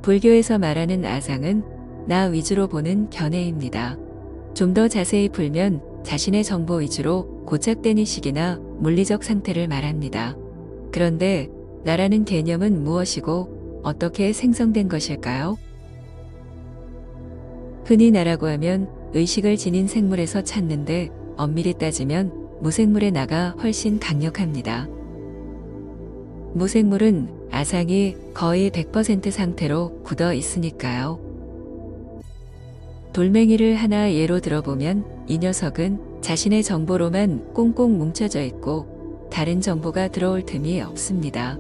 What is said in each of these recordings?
불교에서 말하는 아상은 나 위주로 보는 견해입니다. 좀 더 자세히 풀면 자신의 정보 위주로 고착된 의식이나 물리적 상태를 말합니다. 그런데 나라는 개념은 무엇이고 어떻게 생성된 것일까요? 흔히 나라고 하면 의식을 지닌 생물에서 찾는데 엄밀히 따지면 무생물의 나가 훨씬 강력합니다. 무생물은 아상이 거의 100% 상태로 굳어 있으니까요. 돌멩이를 하나 예로 들어보면 이 녀석은 자신의 정보로만 꽁꽁 뭉쳐져 있고 다른 정보가 들어올 틈이 없습니다.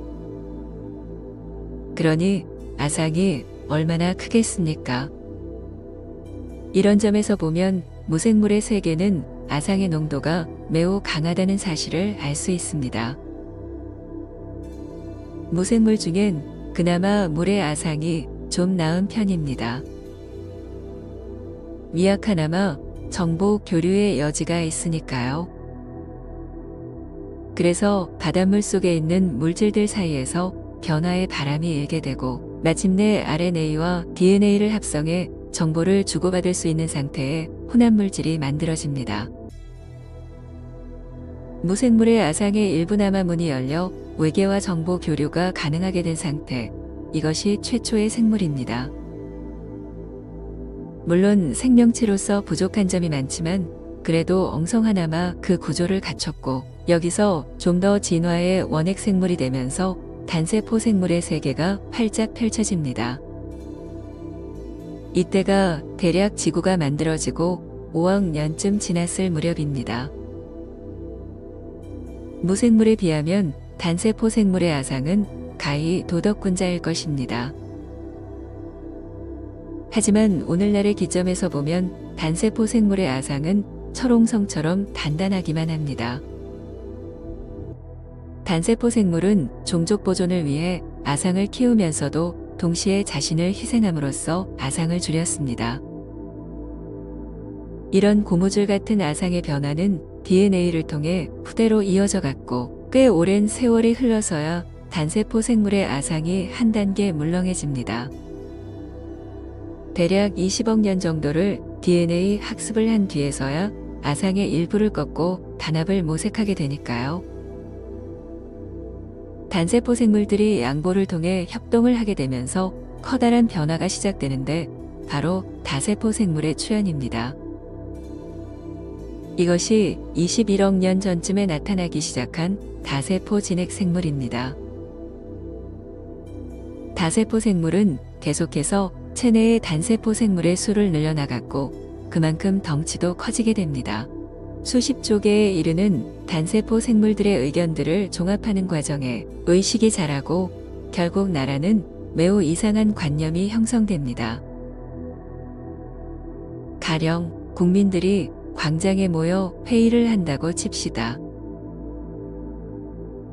그러니 아상이 얼마나 크겠습니까? 이런 점에서 보면 무생물의 세계는 아상의 농도가 매우 강하다는 사실을 알 수 있습니다. 무생물 중엔 그나마 물의 아상이 좀 나은 편입니다. 미약하나마 정보 교류의 여지가 있으니까요. 그래서 바닷물 속에 있는 물질들 사이에서 변화의 바람이 일게 되고 마침내 RNA와 DNA를 합성해 정보를 주고받을 수 있는 상태의 혼합물질이 만들어집니다. 무생물의 아상의 일부나마 문이 열려 외계와 정보 교류가 가능하게 된 상태, 이것이 최초의 생물입니다. 물론 생명체로서 부족한 점이 많지만 그래도 엉성하나마 그 구조를 갖췄고 여기서 좀 더 진화의 원핵 생물이 되면서 단세포 생물의 세계가 활짝 펼쳐집니다. 이때가 대략 지구가 만들어지고 5억 년쯤 지났을 무렵입니다. 무생물에 비하면 단세포 생물의 아상은 가히 도덕군자일 것입니다. 하지만 오늘날의 기점에서 보면 단세포 생물의 아상은 철옹성처럼 단단하기만 합니다. 단세포 생물은 종족 보존을 위해 아상을 키우면서도 동시에 자신을 희생함으로써 아상을 줄였습니다. 이런 고무줄 같은 아상의 변화는 DNA를 통해 후대로 이어져 갔고 꽤 오랜 세월이 흘러서야 단세포 생물의 아상이 한 단계 물렁해집니다. 대략 20억 년 정도를 DNA 학습을 한 뒤에서야 아상의 일부를 꺾고 단합을 모색하게 되니까요. 단세포 생물들이 양보를 통해 협동을 하게 되면서 커다란 변화가 시작되는데 바로 다세포 생물의 출현입니다. 이것이 21억 년 전쯤에 나타나기 시작한 다세포 진핵 생물입니다. 다세포 생물은 계속해서 체내의 단세포 생물의 수를 늘려나갔고 그만큼 덩치도 커지게 됩니다. 수십 조 개에 이르는 단세포 생물들의 의견들을 종합하는 과정에 의식이 자라고 결국 나라는 매우 이상한 관념이 형성됩니다. 가령 국민들이 광장에 모여 회의를 한다고 칩시다.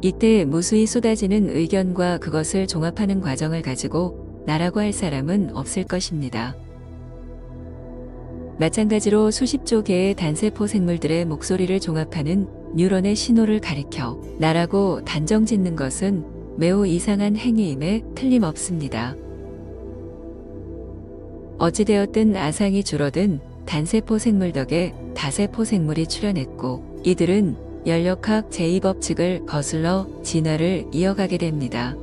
이때 무수히 쏟아지는 의견과 그것을 종합하는 과정을 가지고 나라고 할 사람은 없을 것입니다. 마찬가지로 수십조 개의 단세포 생물들의 목소리를 종합하는 뉴런의 신호를 가리켜 나라고 단정 짓는 것은 매우 이상한 행위임에 틀림없습니다. 어찌되었든 아상이 줄어든 단세포 생물 덕에 다세포 생물이 출현했고 이들은 연력학 제2법칙을 거슬러 진화를 이어가게 됩니다.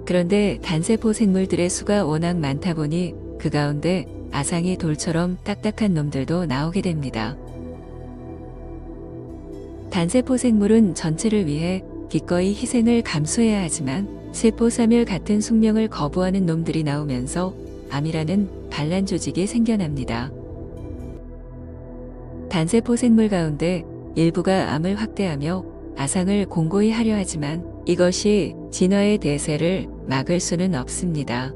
그런데 단세포 생물들의 수가 워낙 많다 보니 그 가운데 아상이 돌처럼 딱딱한 놈들도 나오게 됩니다. 단세포 생물은 전체를 위해 기꺼이 희생을 감수해야 하지만 세포사멸 같은 숙명을 거부하는 놈들이 나오면서 암이라는 반란 조직이 생겨납니다. 단세포 생물 가운데 일부가 암을 확대하며 아상을 공고히 하려 하지만 이것이 진화의 대세를 막을 수는 없습니다.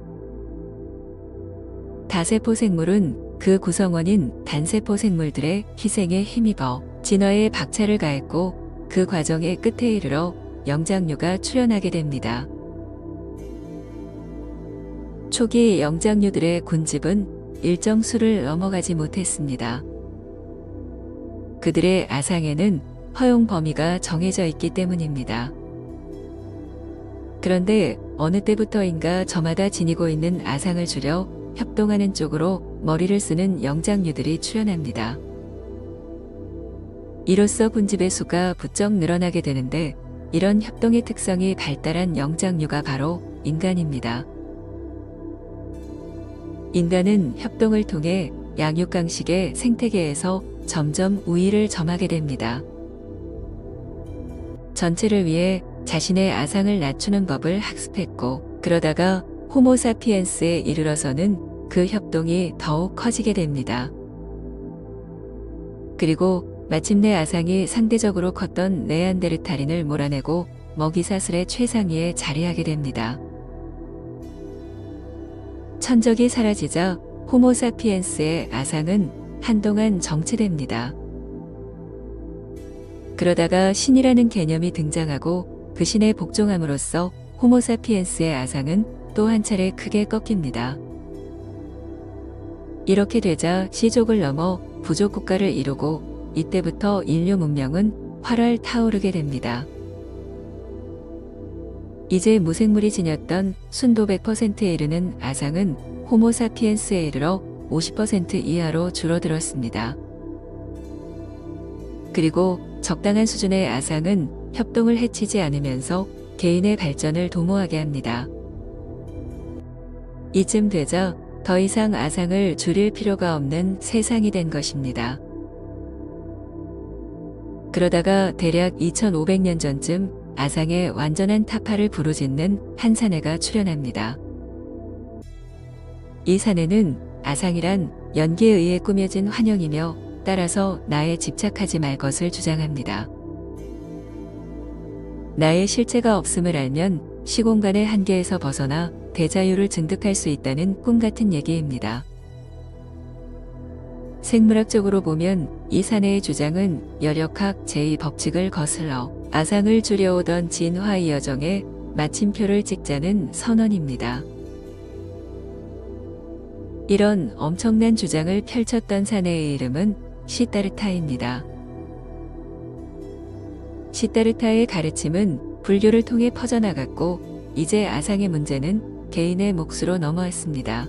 다세포 생물은 그 구성원인 단세포 생물들의 희생에 힘입어 진화에 박차를 가했고 그 과정의 끝에 이르러 영장류가 출현하게 됩니다. 초기 영장류들의 군집은 일정 수를 넘어가지 못했습니다. 그들의 아상에는 허용 범위가 정해져 있기 때문입니다. 그런데 어느 때부터인가 저마다 지니고 있는 아상을 줄여 협동하는 쪽으로 머리를 쓰는 영장류들이 출현합니다. 이로써 군집의 수가 부쩍 늘어나게 되는데 이런 협동의 특성이 발달한 영장류가 바로 인간입니다. 인간은 협동을 통해 양육강식의 생태계에서 점점 우위를 점하게 됩니다. 전체를 위해 자신의 아상을 낮추는 법을 학습했고 그러다가 호모사피엔스에 이르러서는 그 협동이 더욱 커지게 됩니다. 그리고 마침내 아상이 상대적으로 컸던 네안데르탈인을 몰아내고 먹이사슬의 최상위에 자리하게 됩니다. 천적이 사라지자 호모사피엔스의 아상은 한동안 정체됩니다. 그러다가 신이라는 개념이 등장하고 그 신에 복종함으로써 호모사피엔스의 아상은 또 한 차례 크게 꺾입니다. 이렇게 되자 시족을 넘어 부족 국가를 이루고 이때부터 인류 문명은 활활 타오르게 됩니다. 이제 무생물이 지녔던 순도 100%에 이르는 아상은 호모사피엔스에 이르러 50% 이하로 줄어들었습니다. 그리고 적당한 수준의 아상은 협동을 해치지 않으면서 개인의 발전을 도모하게 합니다. 이쯤 되자 더 이상 아상을 줄일 필요가 없는 세상이 된 것입니다. 그러다가 대략 2500년 전쯤 아상의 완전한 타파를 부르짖는 한 사내가 출현합니다. 이 사내는 아상이란 연기에 의해 꾸며진 환영이며 따라서 나에 집착하지 말 것을 주장합니다. 나의 실체가 없음을 알면 시공간의 한계에서 벗어나 대자유를 증득할 수 있다는 꿈 같은 얘기입니다. 생물학적으로 보면 이 사내의 주장은 열역학 제2법칙을 거슬러 아상을 줄여오던 진화의 여정에 마침표를 찍자는 선언입니다. 이런 엄청난 주장을 펼쳤던 사내의 이름은 시다르타입니다. 시다르타의 가르침은 불교를 통해 퍼져나갔고 이제 아상의 문제는 개인의 몫으로 넘어왔습니다.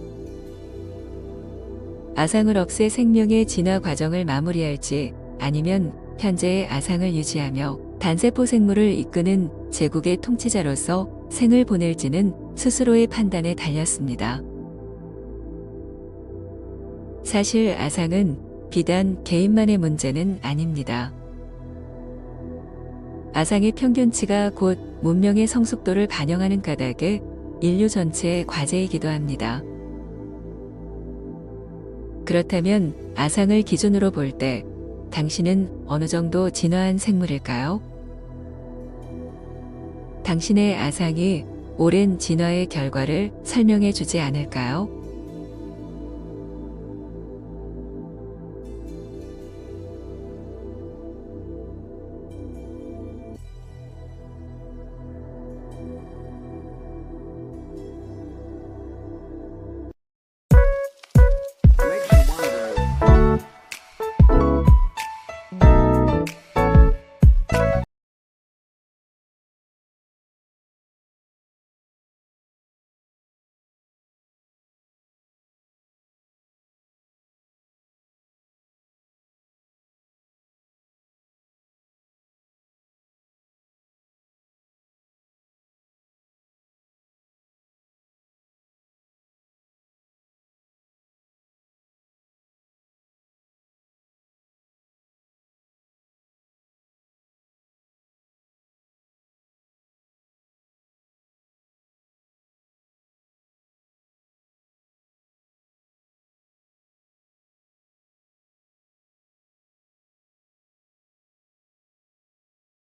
아상을 없애 생명의 진화 과정을 마무리할지 아니면 현재의 아상을 유지하며 단세포 생물을 이끄는 제국의 통치자로서 생을 보낼지는 스스로의 판단에 달렸습니다. 사실 아상은 비단 개인만의 문제는 아닙니다. 아상의 평균치가 곧 문명의 성숙도를 반영하는 까닭에 인류 전체의 과제이기도 합니다. 그렇다면 아상을 기준으로 볼 때 당신은 어느 정도 진화한 생물일까요? 당신의 아상이 오랜 진화의 결과를 설명해 주지 않을까요?